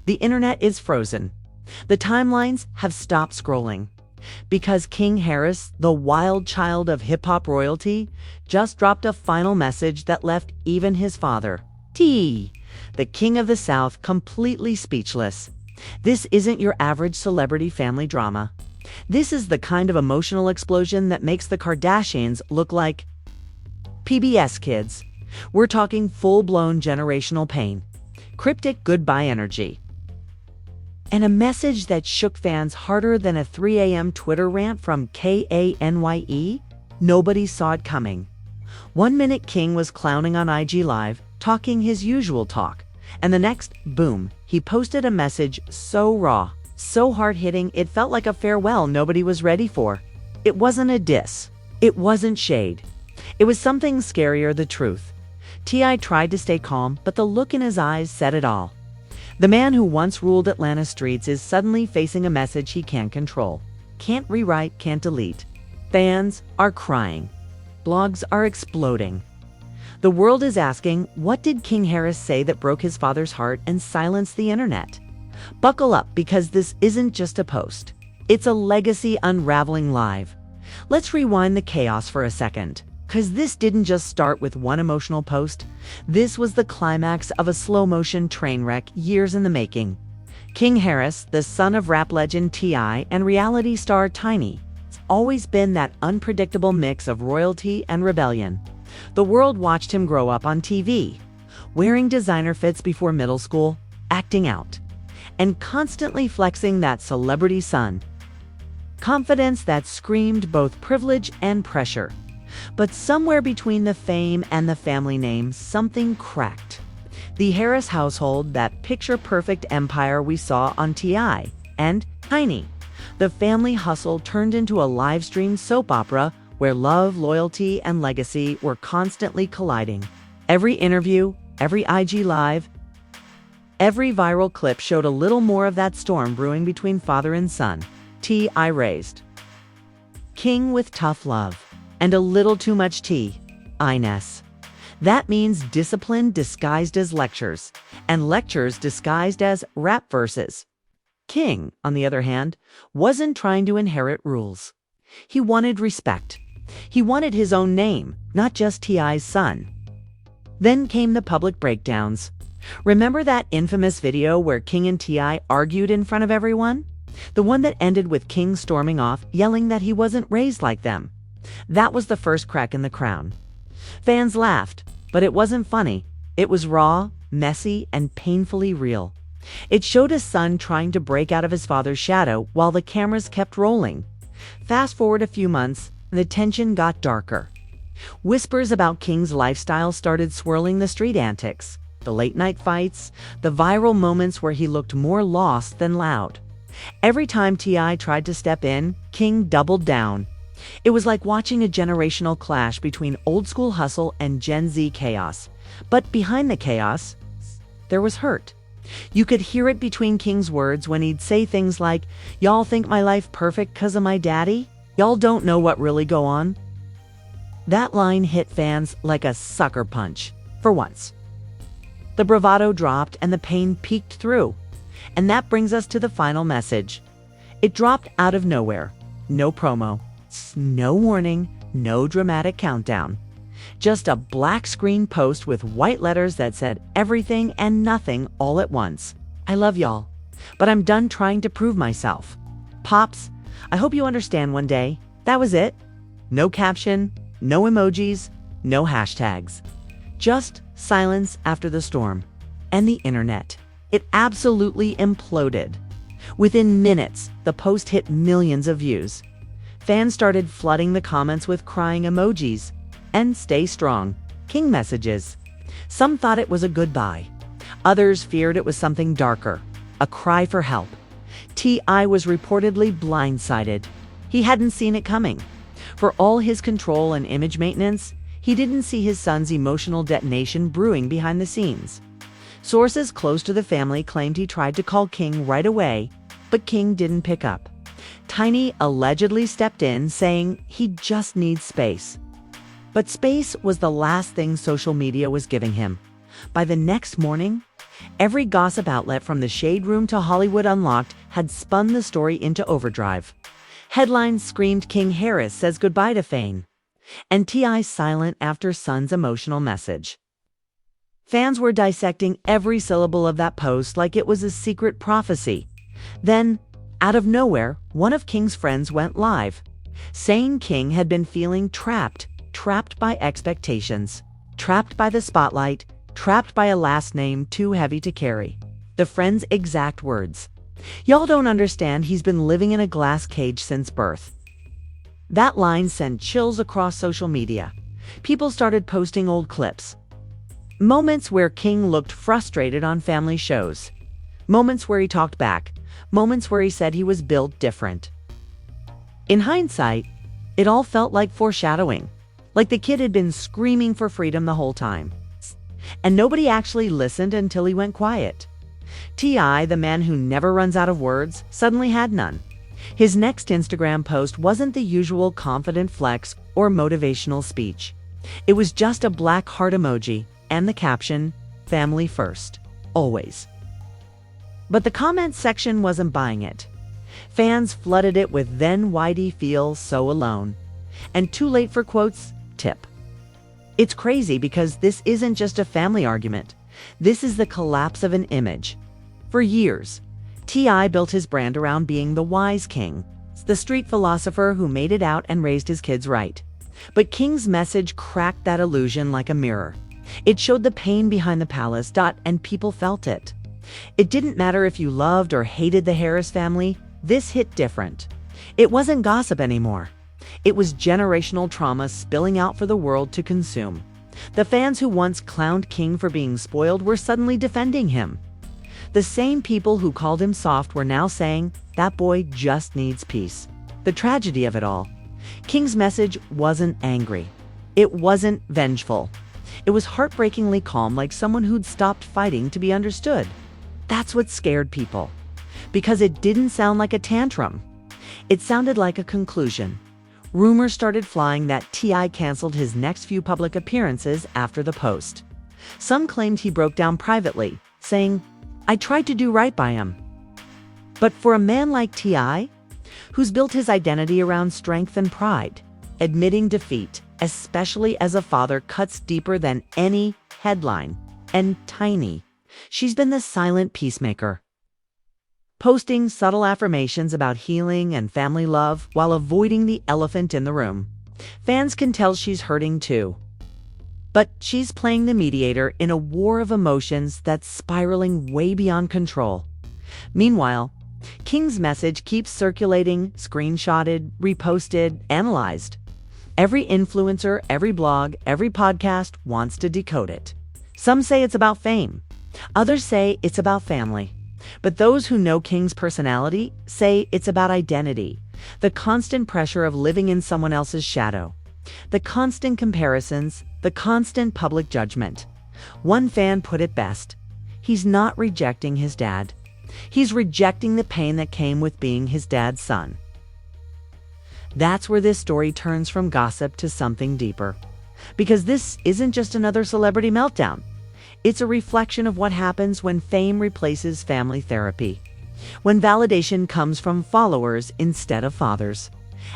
The internet is frozen. The timelines have stopped scrolling. Because King Harris, the wild child of hip-hop royalty, just dropped a final message that left even his father, T, the King of the South, completely speechless. This isn't your average celebrity family drama. This is the kind of emotional explosion that makes the Kardashians look like PBS kids. We're talking full-blown generational pain, cryptic goodbye energy, and a message that shook fans harder than a 3 a.m. Twitter rant from KANYE. Nobody saw it coming. 1 minute King was clowning on IG Live, talking his usual talk, and the next, boom, he posted a message so raw, so hard-hitting, it felt like a farewell nobody was ready for. It wasn't a diss. It wasn't shade. It was something scarier, the truth. T.I. tried to stay calm, but the look in his eyes said it all. The man who once ruled Atlanta streets is suddenly facing a message he can't control. Can't rewrite, can't delete. Fans are crying. Blogs are exploding. The world is asking, what did King Harris say that broke his father's heart and silenced the internet? Buckle up, because this isn't just a post. It's a legacy unraveling live. Let's rewind the chaos for a second, because this didn't just start with one emotional post. This was the climax of a slow-motion train wreck years in the making. King Harris, the son of rap legend T.I. and reality star Tiny, has always been that unpredictable mix of royalty and rebellion. The world watched him grow up on TV, wearing designer fits before middle school, acting out, and constantly flexing that celebrity son. Confidence that screamed both privilege and pressure. But somewhere between the fame and the family name, something cracked. The Harris household, that picture-perfect empire we saw on T.I. and Tiny. The family hustle turned into a live-streamed soap opera where love, loyalty, and legacy were constantly colliding. Every interview, every IG Live, every viral clip showed a little more of that storm brewing between father and son. T.I. raised King with tough love and a little too much T.I.ness. That means discipline disguised as lectures, and lectures disguised as rap verses. King, on the other hand, wasn't trying to inherit rules. He wanted respect. He wanted his own name, not just T.I.'s son. Then came the public breakdowns. Remember that infamous video where King and T.I. argued in front of everyone? The one that ended with King storming off, yelling that he wasn't raised like them. That was the first crack in the crown. Fans laughed, but it wasn't funny. It was raw, messy, and painfully real. It showed a son trying to break out of his father's shadow while the cameras kept rolling. Fast forward a few months, the tension got darker. Whispers about King's lifestyle started swirling the street antics, the late-night fights, the viral moments where he looked more lost than loud. Every time T.I. tried to step in, King doubled down. It was like watching a generational clash between old-school hustle and Gen Z chaos. But behind the chaos, there was hurt. You could hear it between King's words when he'd say things like, "Y'all think my life perfect 'cause of my daddy? Y'all don't know what really go on." That line hit fans like a sucker punch, for once. The bravado dropped and the pain peeked through. And that brings us to the final message. It dropped out of nowhere. No promo, no warning, no dramatic countdown. Just a black screen post with white letters that said everything and nothing all at once. "I love y'all, but I'm done trying to prove myself. Pops, I hope you understand one day." That was it. No caption, no emojis, no hashtags. Just silence after the storm. And the internet. It absolutely imploded. Within minutes, the post hit millions of views. Fans started flooding the comments with crying emojis and "Stay strong" King messages. Some thought it was a goodbye. Others feared it was something darker, a cry for help. T.I. was reportedly blindsided. He hadn't seen it coming. For all his control and image maintenance, he didn't see his son's emotional detonation brewing behind the scenes. Sources close to the family claimed he tried to call King right away, but King didn't pick up. Tiny allegedly stepped in, saying he just needs space. But space was the last thing social media was giving him. By the next morning, Every gossip outlet from the Shade Room to Hollywood Unlocked had spun the story into overdrive. Headlines screamed King Harris says goodbye to Fane, and T.I. silent after son's emotional message. Fans were dissecting every syllable of that post like it was a secret prophecy. Then, out of nowhere, one of King's friends went live, saying King had been feeling trapped by expectations, trapped by the spotlight, trapped by a last name too heavy to carry. The friend's exact words. "Y'all don't understand, he's been living in a glass cage since birth." That line sent chills across social media. People started posting old clips. Moments where King looked frustrated on family shows. Moments where he talked back. Moments where he said he was built different. In hindsight, it all felt like foreshadowing. Like the kid had been screaming for freedom the whole time. And nobody actually listened until he went quiet. T.I., the man who never runs out of words, suddenly had none. His next Instagram post wasn't the usual confident flex or motivational speech. It was just a black heart emoji and the caption, "Family first, always." But the comments section wasn't buying it. Fans flooded it with "then why'd he feel so alone?" and "too late for quotes, tip." It's crazy because this isn't just a family argument. This is the collapse of an image. For years, T.I. built his brand around being the wise king, the street philosopher who made it out and raised his kids right. But King's message cracked that illusion like a mirror. It showed the pain behind the palace, and people felt it. It didn't matter if you loved or hated the Harris family, this hit different. It wasn't gossip anymore. It was generational trauma spilling out for the world to consume. The fans who once clowned King for being spoiled were suddenly defending him. The same people who called him soft were now saying, "That boy just needs peace." The tragedy of it all. King's message wasn't angry. It wasn't vengeful. It was heartbreakingly calm, like someone who'd stopped fighting to be understood. That's what scared people. Because it didn't sound like a tantrum. It sounded like a conclusion. Rumors started flying that T.I. canceled his next few public appearances after the post. Some claimed he broke down privately, saying, "I tried to do right by him." But for a man like T.I., who's built his identity around strength and pride, admitting defeat, especially as a father, cuts deeper than any headline. And Tiny, she's been the silent peacemaker, posting subtle affirmations about healing and family love while avoiding the elephant in the room. Fans can tell she's hurting too. But she's playing the mediator in a war of emotions that's spiraling way beyond control. Meanwhile, King's message keeps circulating, screenshotted, reposted, analyzed. Every influencer, every blog, every podcast wants to decode it. Some say it's about fame. Others say it's about family. But those who know King's personality say it's about identity, the constant pressure of living in someone else's shadow, the constant comparisons, the constant public judgment. One fan put it best: he's not rejecting his dad. He's rejecting the pain that came with being his dad's son. That's where this story turns from gossip to something deeper. Because this isn't just another celebrity meltdown. It's a reflection of what happens when fame replaces family therapy, when validation comes from followers instead of fathers.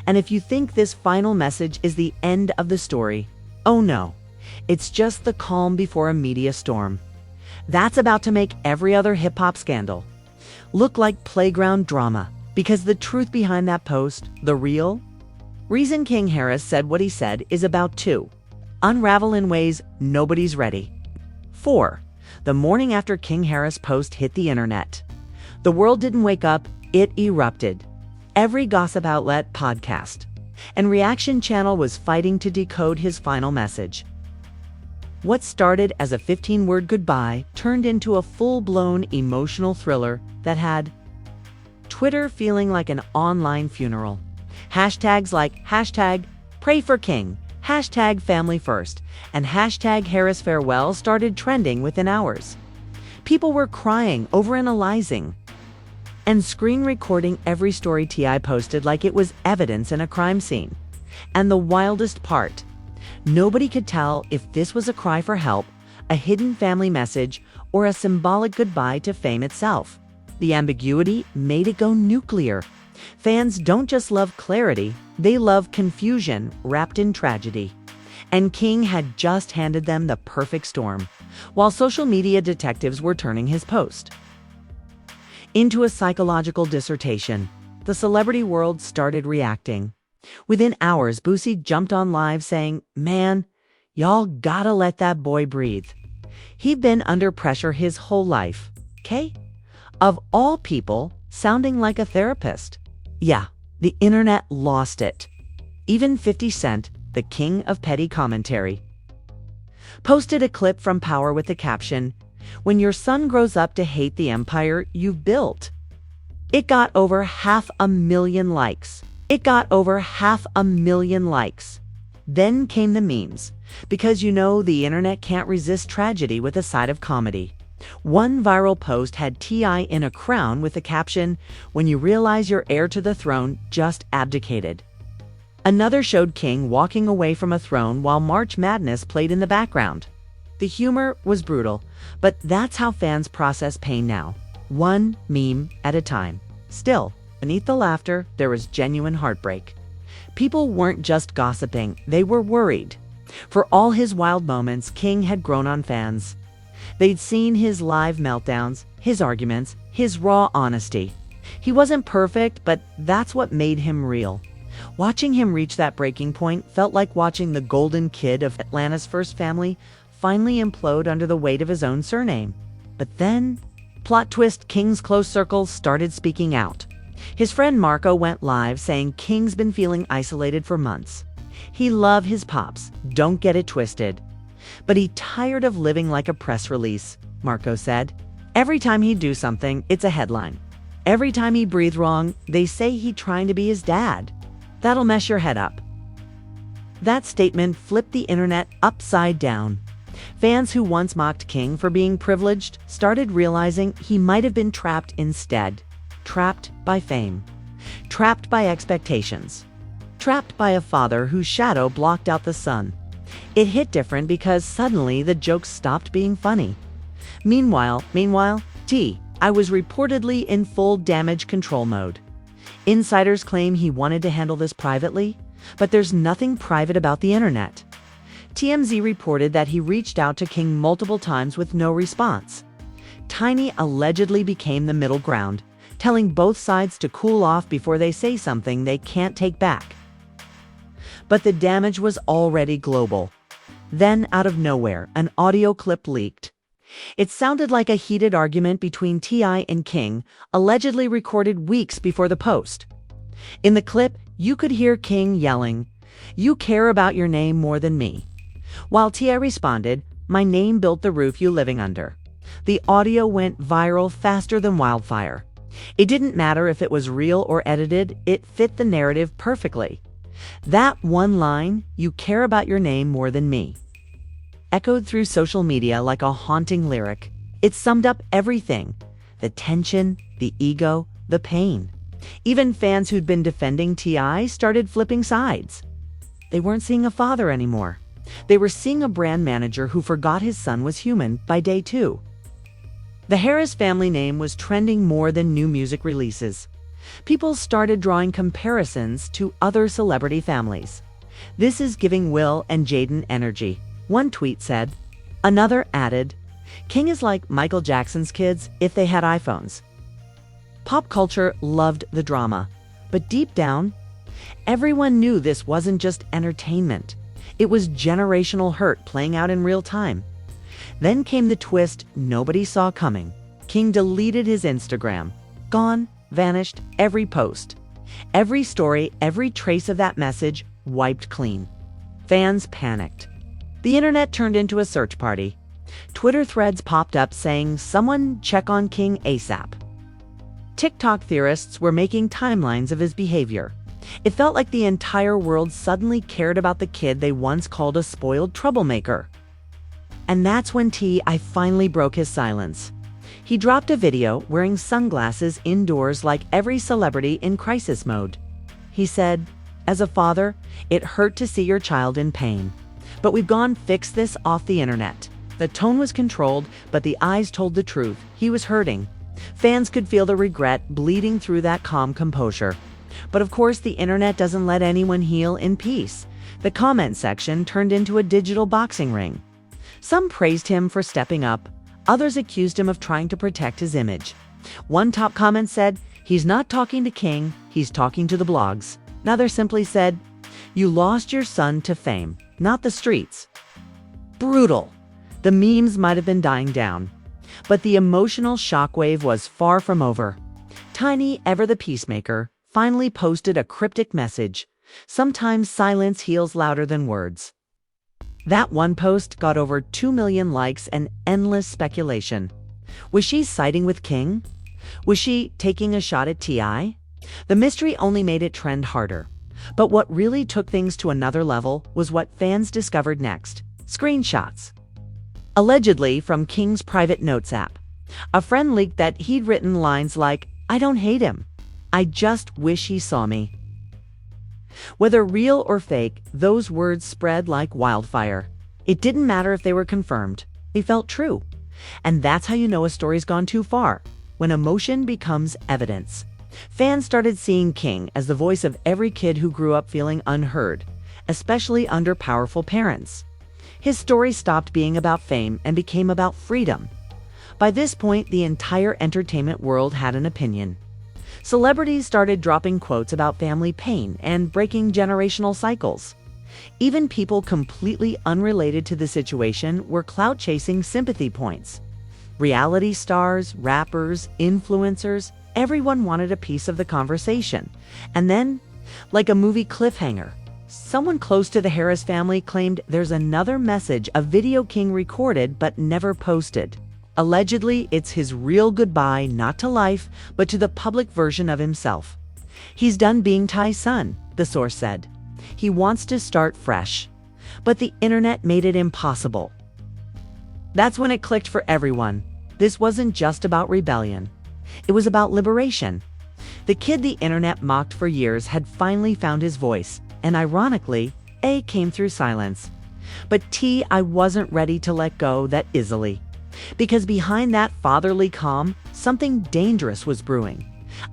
And if you think this final message is the end of the story, oh no, it's just the calm before a media storm. That's about to make every other hip-hop scandal look like playground drama, because the truth behind that post, the real reason King Harris said what he said, is about to unravel in ways nobody's ready. 4. The morning after King Harris' post hit the internet, the world didn't wake up, it erupted. Every gossip outlet, podcast, and reaction channel was fighting to decode his final message. What started as a 15-word goodbye turned into a full-blown emotional thriller that had Twitter feeling like an online funeral. Hashtags like #PrayForKing, #FamilyFirst, and #HarrisFarewell started trending within hours. People were crying, overanalyzing, and screen recording every story T.I. posted like it was evidence in a crime scene. And the wildest part, nobody could tell if this was a cry for help, a hidden family message, or a symbolic goodbye to fame itself. The ambiguity made it go nuclear. Fans don't just love clarity, they love confusion wrapped in tragedy. And King had just handed them the perfect storm, while social media detectives were turning his post into a psychological dissertation. The celebrity world started reacting. Within hours, Boosie jumped on live saying, "Man, y'all gotta let that boy breathe. He'd been under pressure his whole life." Okay? Of all people, sounding like a therapist. Yeah, the internet lost it. Even 50 Cent, the king of petty commentary, posted a clip from Power with the caption, "When your son grows up to hate the empire you've built." It got over 500,000 likes. Then came the memes, because you know the internet can't resist tragedy with a side of comedy. One viral post had T.I. in a crown with the caption, "When you realize your heir to the throne just abdicated." Another showed King walking away from a throne while March Madness played in the background. The humor was brutal, but that's how fans process pain now, one meme at a time. Still, beneath the laughter, there was genuine heartbreak. People weren't just gossiping, they were worried. For all his wild moments, King had grown on fans. They'd seen his live meltdowns, his arguments, his raw honesty. He wasn't perfect, but that's what made him real. Watching him reach that breaking point felt like watching the golden kid of Atlanta's first family finally implode under the weight of his own surname. But then, plot twist, King's close circle started speaking out. His friend Marco went live saying King's been feeling isolated for months. He loved his pops, don't get it twisted. But he tired of living like a press release, Marco said. Every time he'd do something, it's a headline. Every time he breathed wrong, they say he trying to be his dad. That'll mess your head up. That statement flipped the internet upside down. Fans who once mocked King for being privileged started realizing he might have been trapped instead. Trapped by fame. Trapped by expectations. Trapped by a father whose shadow blocked out the sun. It hit different because suddenly the jokes stopped being funny. Meanwhile, I was reportedly in full damage control mode. Insiders claim he wanted to handle this privately, but there's nothing private about the internet. TMZ reported that he reached out to King multiple times with no response. Tiny allegedly became the middle ground, telling both sides to cool off before they say something they can't take back. But the damage was already global. Then, out of nowhere, an audio clip leaked. It sounded like a heated argument between T.I. and King, allegedly recorded weeks before the post. In the clip, you could hear King yelling, "You care about your name more than me," while T.I. responded, "My name built the roof you living under." The audio went viral faster than wildfire. It didn't matter if it was real or edited, it fit the narrative perfectly. That one line, "You care about your name more than me," echoed through social media like a haunting lyric. It summed up everything: the tension, the ego, the pain. Even fans who'd been defending T.I. started flipping sides. They weren't seeing a father anymore. They were seeing a brand manager who forgot his son was human by day 2. The Harris family name was trending more than new music releases. People started drawing comparisons to other celebrity families. "This is giving Will and Jaden energy," one tweet said. Another added, "King is like Michael Jackson's kids if they had iPhones." Pop culture loved the drama, but deep down, everyone knew this wasn't just entertainment. It was generational hurt playing out in real time. Then came the twist nobody saw coming. King deleted his Instagram. Gone, vanished, every post. Every story, every trace of that message wiped clean. Fans panicked. The internet turned into a search party. Twitter threads popped up saying, "Someone check on King ASAP." TikTok theorists were making timelines of his behavior. It felt like the entire world suddenly cared about the kid they once called a spoiled troublemaker. And that's when T.I. finally broke his silence. He dropped a video wearing sunglasses indoors like every celebrity in crisis mode. He said, "As a father, it hurt to see your child in pain. But we've gone fix this off the internet. The tone was controlled, but the eyes told the truth. He was hurting. Fans could feel the regret bleeding through that calm composure. But of course, the internet doesn't let anyone heal in peace. The comment section turned into a digital boxing ring. Some praised him for stepping up. Others accused him of trying to protect his image. One top comment said, "He's not talking to King, he's talking to the blogs." Another simply said, "You lost your son to fame, not the streets." Brutal. The memes might have been dying down. But the emotional shockwave was far from over. Tiny, ever the peacemaker, finally posted a cryptic message. Sometimes silence heals louder than words. That one post got over 2 million likes and endless speculation. Was she siding with King? Was she taking a shot at T.I.? The mystery only made it trend harder. But what really took things to another level was what fans discovered next: screenshots. Allegedly from King's private notes app. A friend leaked that he'd written lines like, "I don't hate him. I just wish he saw me." Whether real or fake, those words spread like wildfire. It didn't matter if they were confirmed. They felt true. And that's how you know a story's gone too far, when emotion becomes evidence. Fans started seeing King as the voice of every kid who grew up feeling unheard, especially under powerful parents. His story stopped being about fame and became about freedom. By this point, the entire entertainment world had an opinion. Celebrities started dropping quotes about family pain and breaking generational cycles. Even people completely unrelated to the situation were clout-chasing sympathy points. Reality stars, rappers, influencers, everyone wanted a piece of the conversation. And then, like a movie cliffhanger, someone close to the Harris family claimed there's another message a video King recorded but never posted. Allegedly, it's his real goodbye, not to life, but to the public version of himself. He's done being Ty's son, the source said. He wants to start fresh. But the internet made it impossible. That's when it clicked for everyone. This wasn't just about rebellion. It was about liberation. The kid the internet mocked for years had finally found his voice, and ironically, A came through silence. But T.I. wasn't ready to let go that easily. Because behind that fatherly calm, something dangerous was brewing.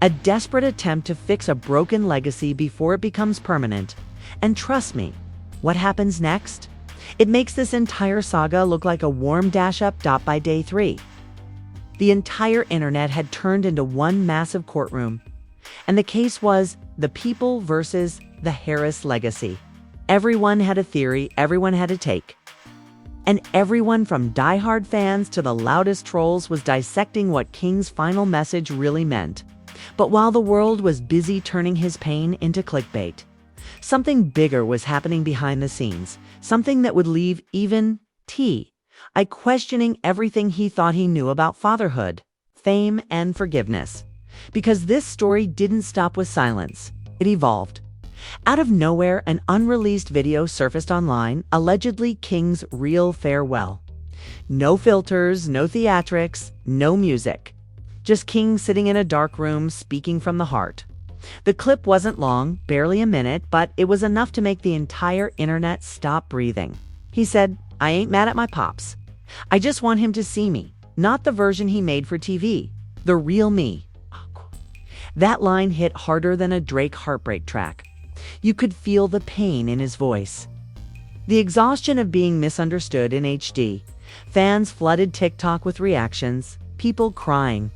A desperate attempt to fix a broken legacy before it becomes permanent. And trust me, what happens next? It makes this entire saga look like a warm dash-up by day 3. The entire internet had turned into one massive courtroom. And the case was the people versus the Harris legacy. Everyone had a theory, everyone had a take. And everyone from diehard fans to the loudest trolls was dissecting what King's final message really meant. But while the world was busy turning his pain into clickbait, something bigger was happening behind the scenes, something that would leave even T.I. questioning everything he thought he knew about fatherhood, fame, and forgiveness. Because this story didn't stop with silence, it evolved. Out of nowhere, an unreleased video surfaced online, allegedly King's real farewell. No filters, no theatrics, no music. Just King sitting in a dark room, speaking from the heart. The clip wasn't long, barely a minute, but it was enough to make the entire internet stop breathing. He said, "I ain't mad at my pops. I just want him to see me, not the version he made for TV, the real me." That line hit harder than a Drake heartbreak track. You could feel the pain in his voice. The exhaustion of being misunderstood in HD. Fans flooded TikTok with reactions, people crying,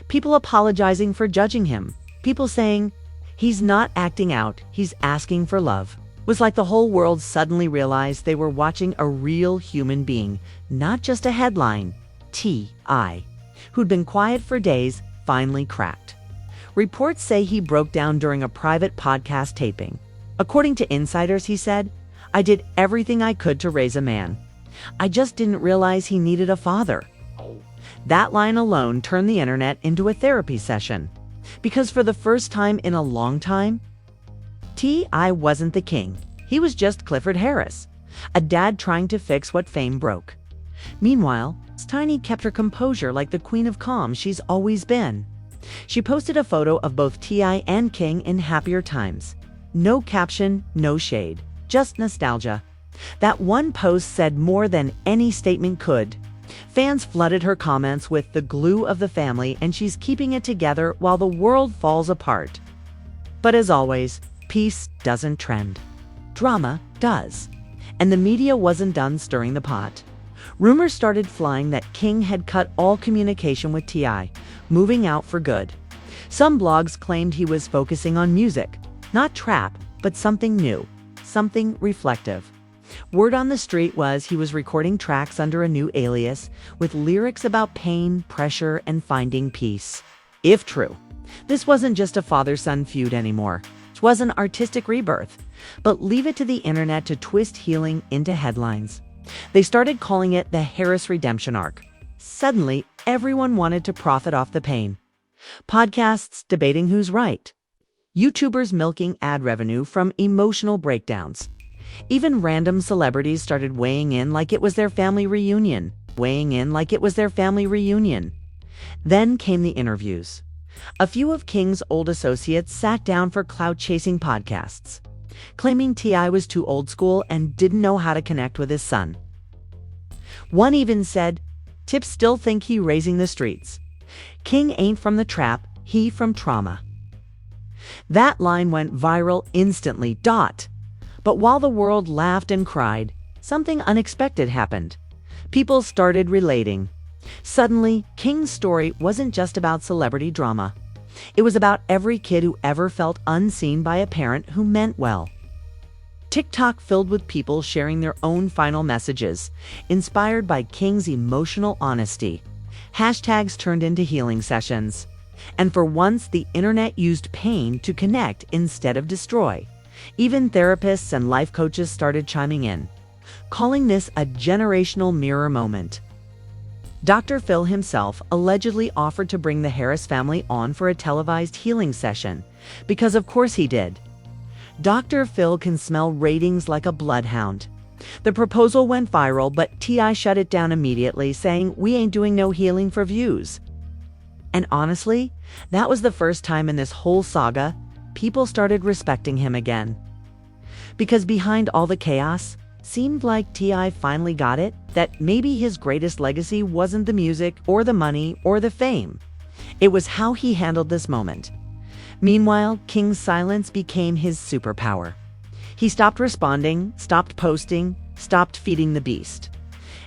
people apologizing for judging him, people saying, "He's not acting out, he's asking for love." It was like the whole world suddenly realized they were watching a real human being, not just a headline. T.I., who'd been quiet for days, finally cracked. Reports say he broke down during a private podcast taping. According to insiders, he said, "I did everything I could to raise a man. I just didn't realize he needed a father." That line alone turned the internet into a therapy session. Because for the first time in a long time, T.I. wasn't the king. He was just Clifford Harris, a dad trying to fix what fame broke. Meanwhile, Tiny kept her composure like the queen of calm she's always been. She posted a photo of both T.I. and King in happier times. No caption, no shade, just nostalgia. That one post said more than any statement could. Fans flooded her comments with the glue of the family and she's keeping it together while the world falls apart. But as always, peace doesn't trend. Drama does. And the media wasn't done stirring the pot. Rumors started flying that King had cut all communication with T.I., moving out for good. Some blogs claimed he was focusing on music, not trap, but something new, something reflective. Word on the street was he was recording tracks under a new alias with lyrics about pain, pressure, and finding peace. If true, this wasn't just a father-son feud anymore. It was an artistic rebirth. But leave it to the internet to twist healing into headlines. They started calling it the Harris redemption arc. Suddenly, everyone wanted to profit off the pain. Podcasts debating who's right. YouTubers milking ad revenue from emotional breakdowns. Even random celebrities started weighing in like it was their family reunion. Then came the interviews. A few of King's old associates sat down for clout-chasing podcasts, claiming T.I. was too old school and didn't know how to connect with his son. One even said, "Tips still think he raising the streets. King ain't from the trap, he from trauma." That line went viral instantly. But while the world laughed and cried, something unexpected happened. People started relating. Suddenly, King's story wasn't just about celebrity drama. It was about every kid who ever felt unseen by a parent who meant well. TikTok filled with people sharing their own final messages, inspired by King's emotional honesty. Hashtags turned into healing sessions. And for once, the internet used pain to connect instead of destroy. Even therapists and life coaches started chiming in, calling this a generational mirror moment. Dr. Phil himself allegedly offered to bring the Harris family on for a televised healing session, because of course he did. Dr. Phil can smell ratings like a bloodhound. The proposal went viral, but T.I. shut it down immediately, saying, "We ain't doing no healing for views." And honestly, that was the first time in this whole saga people started respecting him again. Because behind all the chaos, seemed like T.I. finally got it, that maybe his greatest legacy wasn't the music or the money or the fame. It was how he handled this moment. Meanwhile, King's silence became his superpower. He stopped responding, stopped posting, stopped feeding the beast.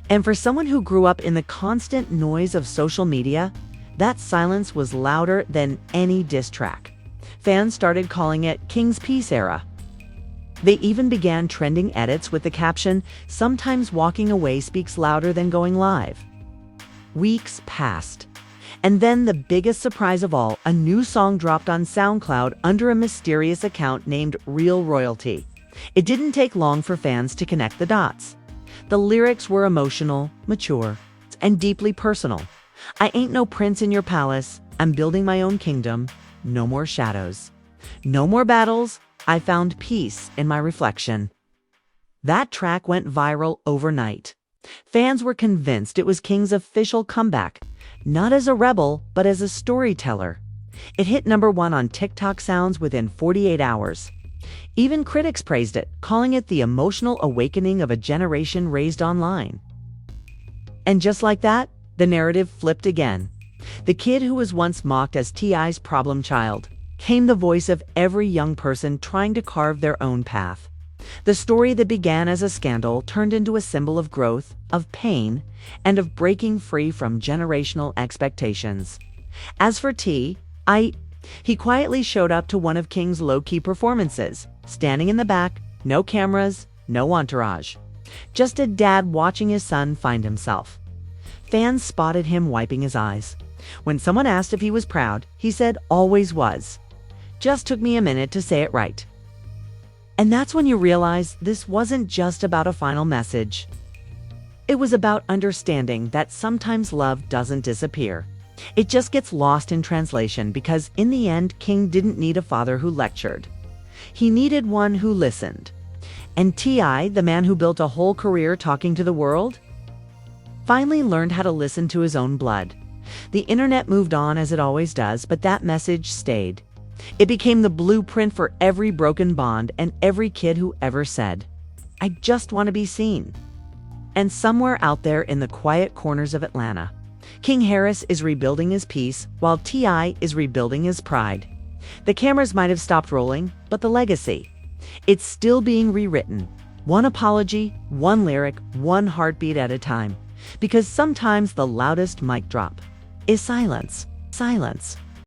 And for someone who grew up in the constant noise of social media, that silence was louder than any diss track. Fans started calling it King's Peace era. They even began trending edits with the caption, "Sometimes walking away speaks louder than going live." Weeks passed. And then the biggest surprise of all, a new song dropped on SoundCloud under a mysterious account named Real Royalty. It didn't take long for fans to connect the dots. The lyrics were emotional, mature, and deeply personal. "I ain't no prince in your palace. I'm building my own kingdom. No more shadows. No more battles. I found peace in my reflection." That track went viral overnight. Fans were convinced it was King's official comeback, not as a rebel, but as a storyteller. It hit #1 on TikTok sounds within 48 hours. Even critics praised it, calling it the emotional awakening of a generation raised online. And just like that, the narrative flipped again. The kid who was once mocked as T.I.'s problem child came the voice of every young person trying to carve their own path. The story that began as a scandal turned into a symbol of growth, of pain, and of breaking free from generational expectations. As for T.I., he quietly showed up to one of King's low-key performances, standing in the back, no cameras, no entourage. Just a dad watching his son find himself. Fans spotted him wiping his eyes. When someone asked if he was proud, he said, "Always was. Just took me a minute to say it right." And that's when you realize this wasn't just about a final message. It was about understanding that sometimes love doesn't disappear. It just gets lost in translation because in the end, King didn't need a father who lectured. He needed one who listened. And T.I., the man who built a whole career talking to the world, finally learned how to listen to his own blood. The internet moved on as it always does, but that message stayed. It became the blueprint for every broken bond and every kid who ever said, I just want to be seen. And somewhere out there in the quiet corners of Atlanta, King Harris is rebuilding his peace while T.I. is rebuilding his pride. The cameras might have stopped rolling, but the legacy, it's still being rewritten. One apology, one lyric, one heartbeat at a time. Because sometimes the loudest mic drop is silence. Silence.